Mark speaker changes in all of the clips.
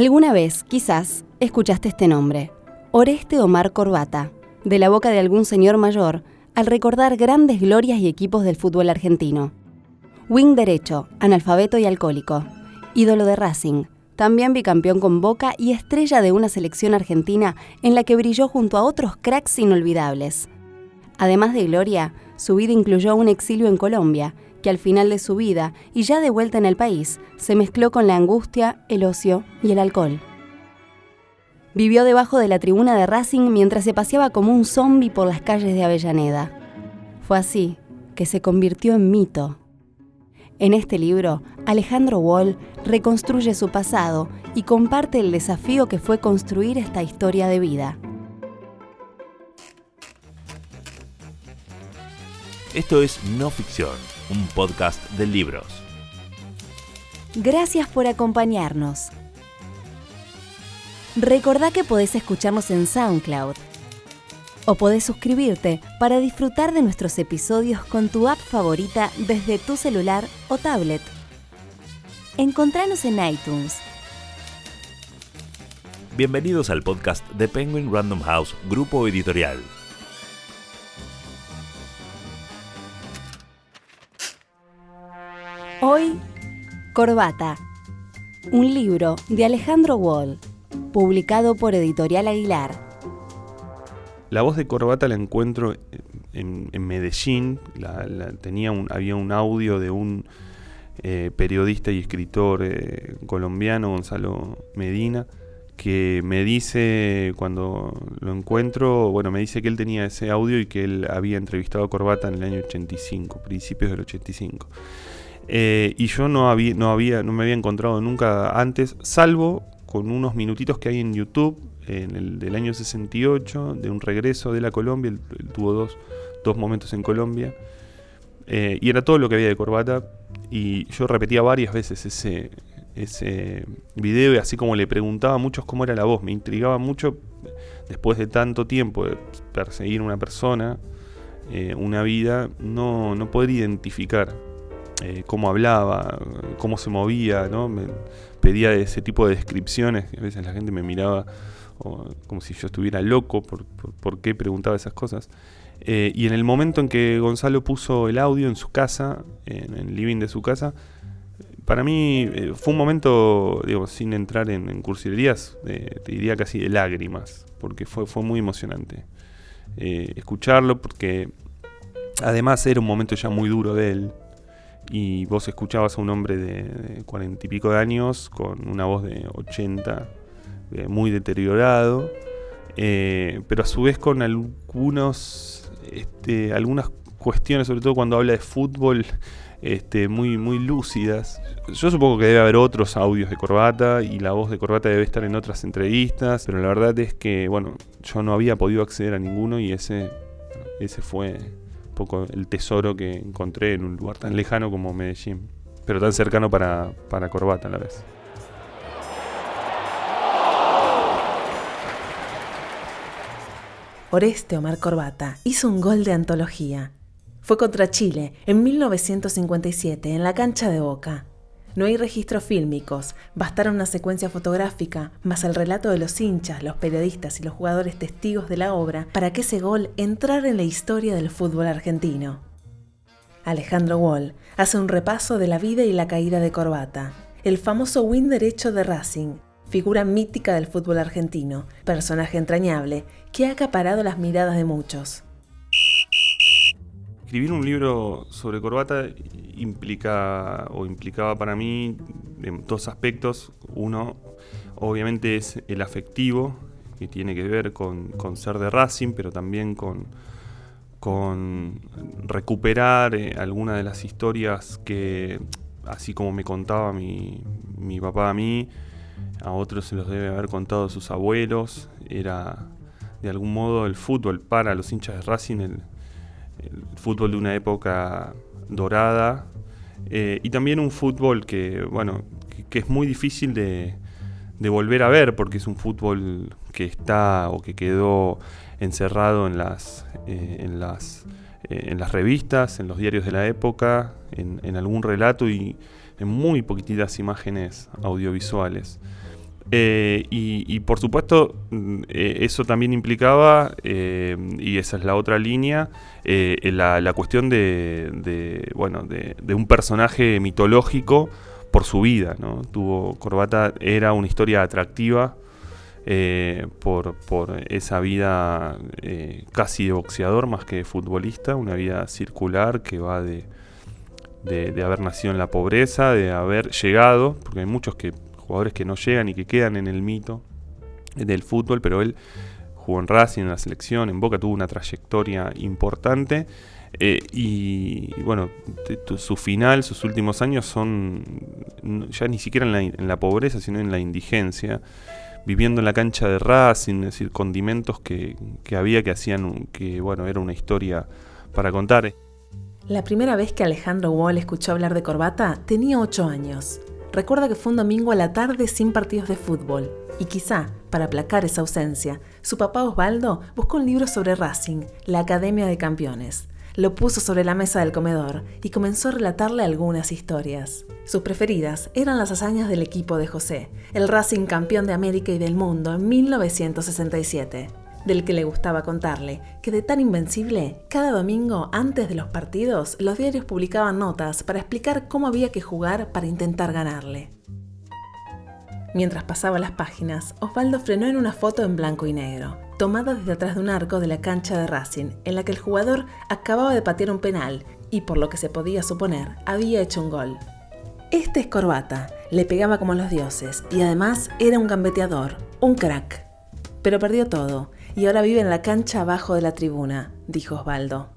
Speaker 1: Alguna vez, quizás, escuchaste este nombre, Oreste Omar Corbata, de la boca de algún señor mayor, al recordar grandes glorias y equipos del fútbol argentino. Wing derecho, analfabeto y alcohólico, ídolo de Racing, también bicampeón con Boca y estrella de una selección argentina en la que brilló junto a otros cracks inolvidables. Además de gloria, su vida incluyó un exilio en Colombia, que al final de su vida, y ya de vuelta en el país, se mezcló con la angustia, el ocio y el alcohol. Vivió debajo de la tribuna de Racing mientras se paseaba como un zombi por las calles de Avellaneda. Fue así que se convirtió en mito. En este libro, Alejandro Wall reconstruye su pasado y comparte el desafío que fue construir esta historia de vida.
Speaker 2: Esto es No Ficción, un podcast de libros.
Speaker 1: Gracias por acompañarnos. Recordá que podés escucharnos en SoundCloud o podés suscribirte para disfrutar de nuestros episodios con tu app favorita desde tu celular o tablet. Encontranos en iTunes.
Speaker 2: Bienvenidos al podcast de Penguin Random House, grupo editorial.
Speaker 1: Hoy, Corbata, un libro de Alejandro Wall, publicado por Editorial Aguilar.
Speaker 3: La voz de Corbata la encuentro en Medellín. Había un audio de un periodista y escritor colombiano, Gonzalo Medina, que me dice, cuando lo encuentro, me dice que él tenía ese audio y que él había entrevistado a Corbata en el año 85, principios del 85. Y yo no me había encontrado nunca antes, salvo con unos minutitos que hay en YouTube, en el del año 68, de un regreso de la Colombia. Él tuvo dos momentos en Colombia, y era todo lo que había de Corbata, y yo repetía varias veces ese video, y así como le preguntaba a muchos cómo era la voz. Me intrigaba mucho, después de tanto tiempo de perseguir a una persona, una vida, no poder identificar cómo hablaba, cómo se movía, ¿no? Me pedía ese tipo de descripciones. A veces la gente me miraba como si yo estuviera loco por qué preguntaba esas cosas. Y en el momento en que Gonzalo puso el audio en su casa, en el living de su casa, para mí fue un momento, sin entrar en cursilerías, te diría casi de lágrimas, porque fue muy emocionante escucharlo, porque además era un momento ya muy duro de él. Y vos escuchabas a un hombre de 40 y pico de años con una voz de 80, muy deteriorado, pero a su vez con algunas cuestiones, sobre todo cuando habla de fútbol, muy lúcidas. Yo supongo que debe haber otros audios de Corbata, y la voz de Corbata debe estar en otras entrevistas, pero la verdad es que, yo no había podido acceder a ninguno, y ese fue poco el tesoro que encontré en un lugar tan lejano como Medellín, pero tan cercano para Corbata a la vez.
Speaker 4: Oreste Omar Corbata hizo un gol de antología. Fue contra Chile en 1957 en la cancha de Boca. No hay registros fílmicos, bastaron una secuencia fotográfica, más el relato de los hinchas, los periodistas y los jugadores testigos de la obra para que ese gol entrara en la historia del fútbol argentino. Alejandro Wall hace un repaso de la vida y la caída de Corbata, el famoso wing derecho de Racing, figura mítica del fútbol argentino, personaje entrañable que ha acaparado las miradas de muchos.
Speaker 3: Escribir un libro sobre Corbata implicaba para mí dos aspectos. Uno, obviamente, es el afectivo, que tiene que ver con ser de Racing, pero también con recuperar algunas de las historias que, así como me contaba mi papá a mí, a otros se los debe haber contado sus abuelos. Era, de algún modo, el fútbol para los hinchas de Racing, el fútbol de una época dorada, y también un fútbol que es muy difícil de volver a ver, porque es un fútbol que está o que quedó encerrado en las revistas, en los diarios de la época, en algún relato y en muy poquititas imágenes audiovisuales. Y por supuesto, eso también implicaba, y esa es la otra línea, la cuestión de un personaje mitológico por su vida, ¿no? Corbata era una historia atractiva por esa vida casi de boxeador más que de futbolista, una vida circular que va de haber nacido en la pobreza, de haber llegado, porque hay muchos jugadores que no llegan y que quedan en el mito del fútbol, pero él jugó en Racing, en la selección, en Boca, tuvo una trayectoria importante, y bueno, su final, sus últimos años son ya ni siquiera en la pobreza, sino en la indigencia, viviendo en la cancha de Racing, es decir, condimentos que había que hacían que, bueno, era una historia para contar.
Speaker 4: La primera vez que Alejandro Wall escuchó hablar de Corbata tenía 8 años. Recuerda que fue un domingo a la tarde sin partidos de fútbol, y quizá, para aplacar esa ausencia, su papá Osvaldo buscó un libro sobre Racing, la Academia de Campeones. Lo puso sobre la mesa del comedor y comenzó a relatarle algunas historias. Sus preferidas eran las hazañas del equipo de José, el Racing campeón de América y del mundo en 1967. Del que le gustaba contarle que de tan invencible, cada domingo antes de los partidos, los diarios publicaban notas para explicar cómo había que jugar para intentar ganarle. Mientras pasaba las páginas, Osvaldo frenó en una foto en blanco y negro, tomada desde atrás de un arco de la cancha de Racing, en la que el jugador acababa de patear un penal y, por lo que se podía suponer, había hecho un gol. Este es Corbata, le pegaba como los dioses y además era un gambeteador, un crack. Pero perdió todo y ahora vive en la cancha abajo de la tribuna, dijo Osvaldo.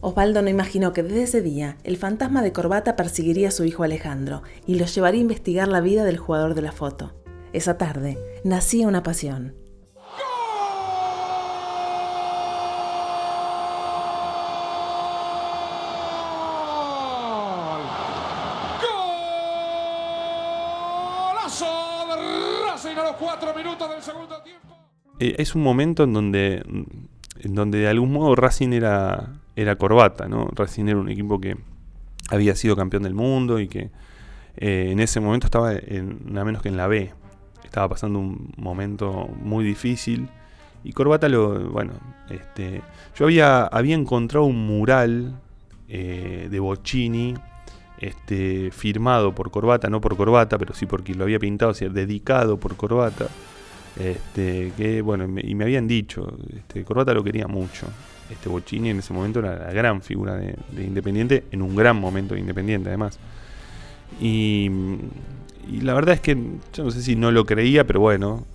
Speaker 4: Osvaldo no imaginó que desde ese día el fantasma de Corbata perseguiría a su hijo Alejandro y lo llevaría a investigar la vida del jugador de la foto. Esa tarde nacía una pasión.
Speaker 5: A los 4 minutos del segundo tiempo.
Speaker 3: Es un momento en donde de algún modo Racing era Corbata, ¿no? Racing era un equipo que había sido campeón del mundo y que en ese momento estaba nada menos que en la B. Estaba pasando un momento muy difícil y Corbata yo había encontrado un mural de Bocchini firmado por Corbata, no por Corbata, pero sí porque lo había pintado, o sea, dedicado por Corbata, que bueno, y me habían dicho, Corbata lo quería mucho. Bocchini en ese momento era la gran figura de Independiente, en un gran momento de Independiente además. Y la verdad es que yo no sé si no lo creía, pero bueno,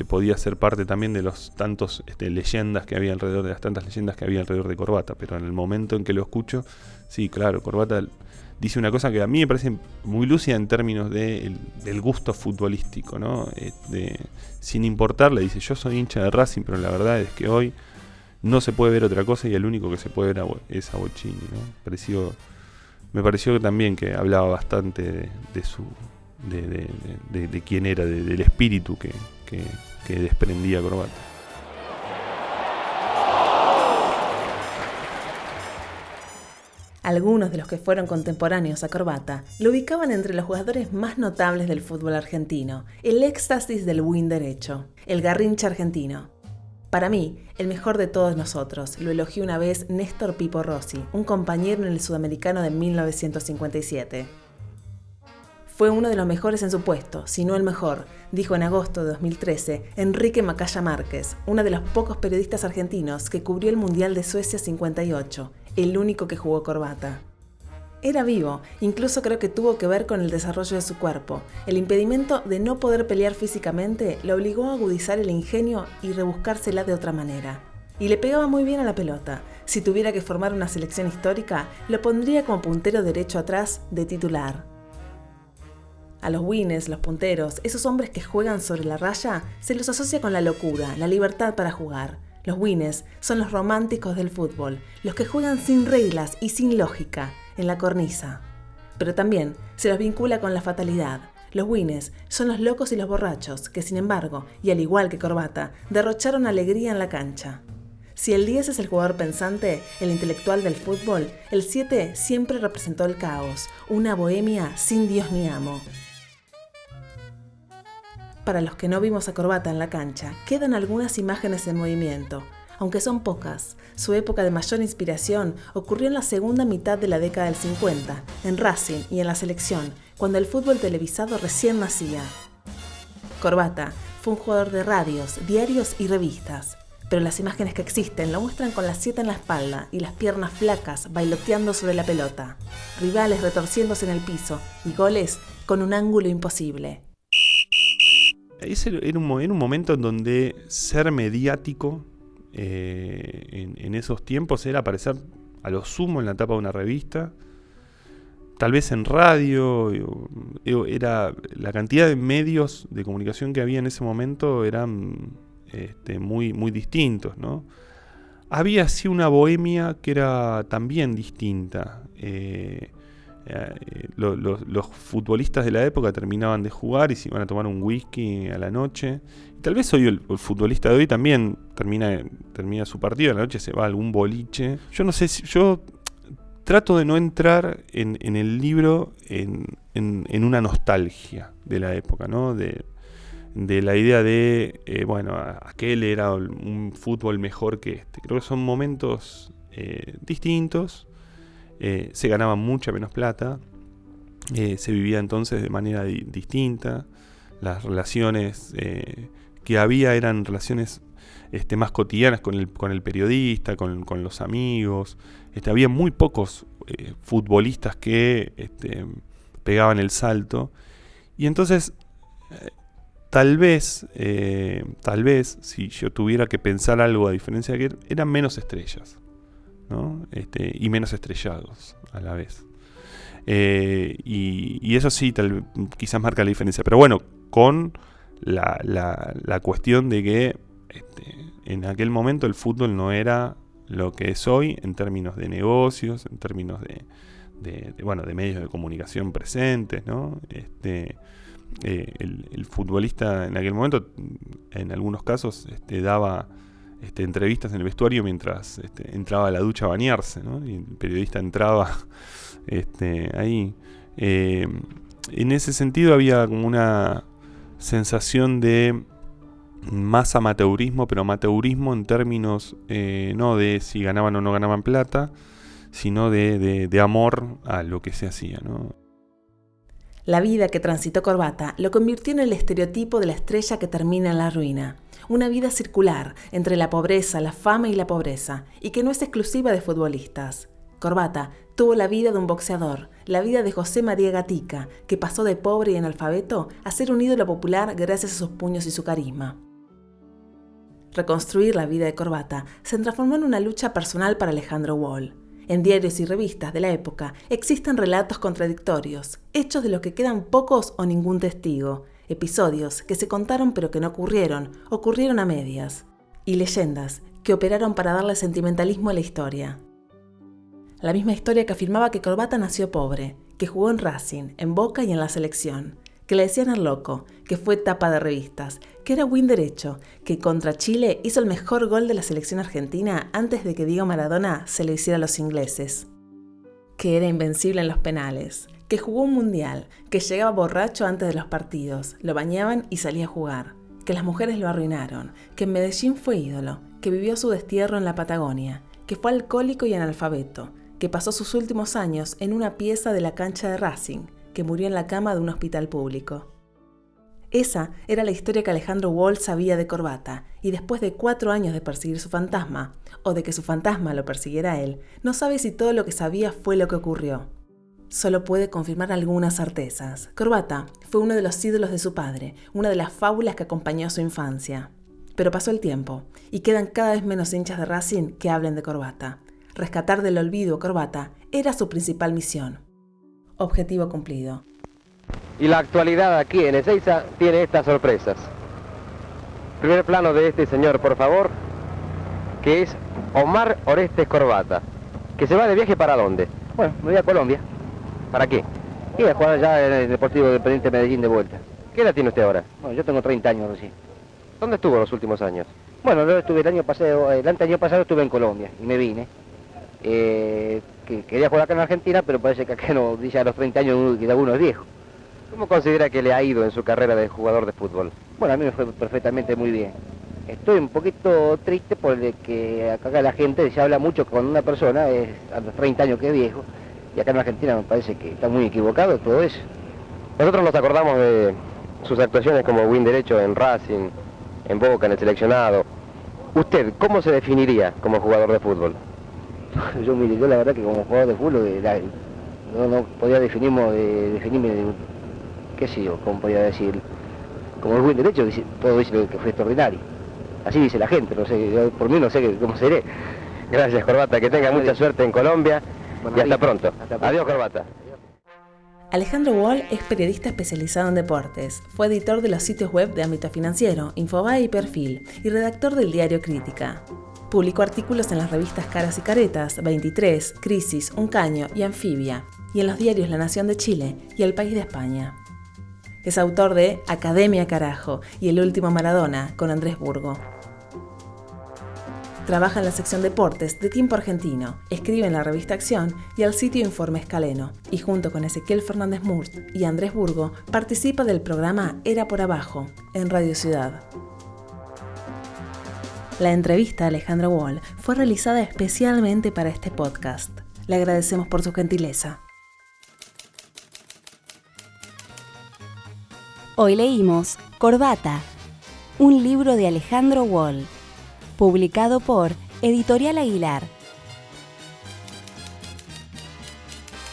Speaker 3: podía ser parte también de los tantos leyendas que había alrededor, de las tantas leyendas que había alrededor de Corbata, pero en el momento en que lo escucho, sí, claro, Corbata dice una cosa que a mí me parece muy lúcida en términos del gusto futbolístico, ¿no? Sin importarle, dice, yo soy hincha de Racing, pero la verdad es que hoy no se puede ver otra cosa y el único que se puede ver es a Bocchini, ¿no? Me pareció también que hablaba bastante de quién era, del espíritu que desprendía Corbata.
Speaker 4: Algunos de los que fueron contemporáneos a Corbata lo ubicaban entre los jugadores más notables del fútbol argentino, el éxtasis del win derecho, el garrincha argentino. Para mí, el mejor de todos nosotros, lo elogió una vez Néstor Pipo Rossi, un compañero en el Sudamericano de 1957. Fue uno de los mejores en su puesto, si no el mejor, dijo en agosto de 2013 Enrique Macaya Márquez, uno de los pocos periodistas argentinos que cubrió el Mundial de Suecia 58, el único que jugó Corbata. Era vivo, incluso creo que tuvo que ver con el desarrollo de su cuerpo. El impedimento de no poder pelear físicamente lo obligó a agudizar el ingenio y rebuscársela de otra manera. Y le pegaba muy bien a la pelota. Si tuviera que formar una selección histórica, lo pondría como puntero derecho atrás de titular. A los wines, los punteros, esos hombres que juegan sobre la raya, se los asocia con la locura, la libertad para jugar. Los wines son los románticos del fútbol, los que juegan sin reglas y sin lógica, en la cornisa. Pero también se los vincula con la fatalidad. Los wines son los locos y los borrachos, que sin embargo, y al igual que Corbata, derrocharon alegría en la cancha. Si el 10 es el jugador pensante, el intelectual del fútbol, el 7 siempre representó el caos, una bohemia sin Dios ni amo. para los que no vimos a Corbata en la cancha, quedan algunas imágenes en movimiento. Aunque son pocas, su época de mayor inspiración ocurrió en la segunda mitad de la década del 50, en Racing y en la selección, cuando el fútbol televisado recién nacía. Corbata fue un jugador de radios, diarios y revistas, pero las imágenes que existen lo muestran con la 7 en la espalda y las piernas flacas bailoteando sobre la pelota, rivales retorciéndose en el piso y goles con un ángulo imposible.
Speaker 3: Ese era un momento en donde ser mediático en esos tiempos era aparecer a lo sumo en la tapa de una revista, tal vez en radio. Era la cantidad de medios de comunicación que había en ese momento eran muy, muy distintos, ¿no? Había así una bohemia que era también distinta. Los futbolistas de la época terminaban de jugar y se iban a tomar un whisky a la noche. Y tal vez hoy el futbolista de hoy también termina su partido, a la noche se va a algún boliche. Yo no sé si yo trato de no entrar en el libro en una nostalgia de la época, ¿no? De la idea de, aquel era un fútbol mejor que este. Creo que son momentos distintos. Se ganaba mucha menos plata, se vivía entonces de manera distinta, las relaciones que había eran relaciones más cotidianas con el periodista, con los amigos. Había muy pocos futbolistas que pegaban el salto, y entonces tal vez si yo tuviera que pensar algo a diferencia de que eran menos estrellas, ¿no? Y menos estrellados a la vez. Y eso sí, quizás marca la diferencia. Pero bueno, con la cuestión de que en aquel momento el fútbol no era lo que es hoy en términos de negocios, en términos de medios de comunicación presentes, ¿no? El futbolista en aquel momento, en algunos casos, daba entrevistas en el vestuario mientras entraba a la ducha a bañarse, ¿no? Y el periodista entraba ahí. En ese sentido había como una sensación de más amateurismo, pero amateurismo en términos no de si ganaban o no ganaban plata, sino de amor a lo que se hacía, ¿no?
Speaker 4: La vida que transitó Corbata lo convirtió en el estereotipo de la estrella que termina en la ruina. Una vida circular entre la pobreza, la fama y la pobreza, y que no es exclusiva de futbolistas. Corbata tuvo la vida de un boxeador, la vida de José María Gatica, que pasó de pobre y analfabeto a ser un ídolo popular gracias a sus puños y su carisma. Reconstruir la vida de Corbata se transformó en una lucha personal para Alejandro Wall. En diarios y revistas de la época existen relatos contradictorios, hechos de los que quedan pocos o ningún testigo, episodios que se contaron pero que no ocurrieron a medias, y leyendas que operaron para darle sentimentalismo a la historia. La misma historia que afirmaba que Corbata nació pobre, que jugó en Racing, en Boca y en la selección, que le decían el loco, que fue tapa de revistas, que era win derecho, que contra Chile hizo el mejor gol de la selección argentina antes de que Diego Maradona se lo hiciera a los ingleses, que era invencible en los penales, que jugó un mundial, que llegaba borracho antes de los partidos, lo bañaban y salía a jugar, que las mujeres lo arruinaron, que en Medellín fue ídolo, que vivió su destierro en la Patagonia, que fue alcohólico y analfabeto, que pasó sus últimos años en una pieza de la cancha de Racing, que murió en la cama de un hospital público. Esa era la historia que Alejandro Wall sabía de Corbata, y después de 4 años de perseguir su fantasma, o de que su fantasma lo persiguiera a él, no sabe si todo lo que sabía fue lo que ocurrió. Solo puede confirmar algunas certezas. Corbata fue uno de los ídolos de su padre, una de las fábulas que acompañó a su infancia. Pero pasó el tiempo, y quedan cada vez menos hinchas de Racing que hablen de Corbata. Rescatar del olvido a Corbata era su principal misión. Objetivo cumplido.
Speaker 6: Y la actualidad aquí en Ezeiza tiene estas sorpresas. Primer plano de este señor, por favor, que es Omar Orestes Corbata, que se va de viaje ¿para dónde?
Speaker 7: Bueno, me voy a Colombia.
Speaker 6: ¿Para qué?
Speaker 7: Y a jugar allá en el Deportivo Independiente Medellín de vuelta.
Speaker 6: ¿Qué edad tiene usted ahora?
Speaker 7: Bueno, yo tengo 30 años recién.
Speaker 6: ¿Dónde estuvo los últimos años?
Speaker 7: Bueno, yo estuve el año pasado estuve en Colombia y me vine. Que quería jugar acá en Argentina, pero parece que acá no, dice a los 30 años que uno es viejo.
Speaker 6: ¿Cómo considera que le ha ido en su carrera de jugador de fútbol?
Speaker 7: Bueno, a mí me fue perfectamente muy bien. Estoy un poquito triste porque acá la gente se habla mucho con una persona, es a los 30 años que es viejo, y acá en Argentina me parece que está muy equivocado todo eso.
Speaker 6: Nosotros nos acordamos de sus actuaciones como wing derecho en Racing, en Boca, en el seleccionado. ¿Usted cómo se definiría como jugador de fútbol?
Speaker 7: Yo la verdad que como jugador de fútbol no podía definirme, qué sé yo, cómo podía decir, como el wing derecho, todo dice que fue extraordinario. Así dice la gente, no sé, yo por mí no sé cómo seré.
Speaker 6: Gracias, Corbata, que tenga mucha suerte en Colombia y hasta pronto. Adiós, Corbata.
Speaker 4: Alejandro Wall es periodista especializado en deportes, fue editor de los sitios web de ámbito financiero, Infobae y Perfil, y redactor del diario Crítica. Publicó artículos en las revistas Caras y Caretas, 23, Crisis, Un Caño y Anfibia, y en los diarios La Nación de Chile y El País de España. Es autor de Academia Carajo y El Último Maradona, con Andrés Burgo. Trabaja en la sección Deportes de Tiempo Argentino, escribe en la revista Acción y al sitio Informe Escaleno, y junto con Ezequiel Fernández Murt y Andrés Burgo participa del programa Era por Abajo, en Radio Ciudad. La entrevista a Alejandro Wall fue realizada especialmente para este podcast. Le agradecemos por su gentileza.
Speaker 1: Hoy leímos Corbata, un libro de Alejandro Wall, publicado por Editorial Aguilar.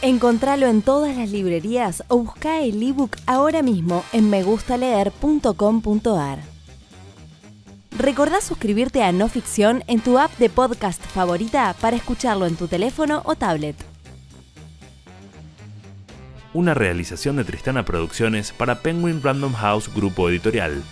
Speaker 1: Encontralo en todas las librerías o busca el ebook ahora mismo en megustaleer.com.ar. Recordá suscribirte a No Ficción en tu app de podcast favorita para escucharlo en tu teléfono o tablet.
Speaker 2: Una realización de Tristana Producciones para Penguin Random House Grupo Editorial.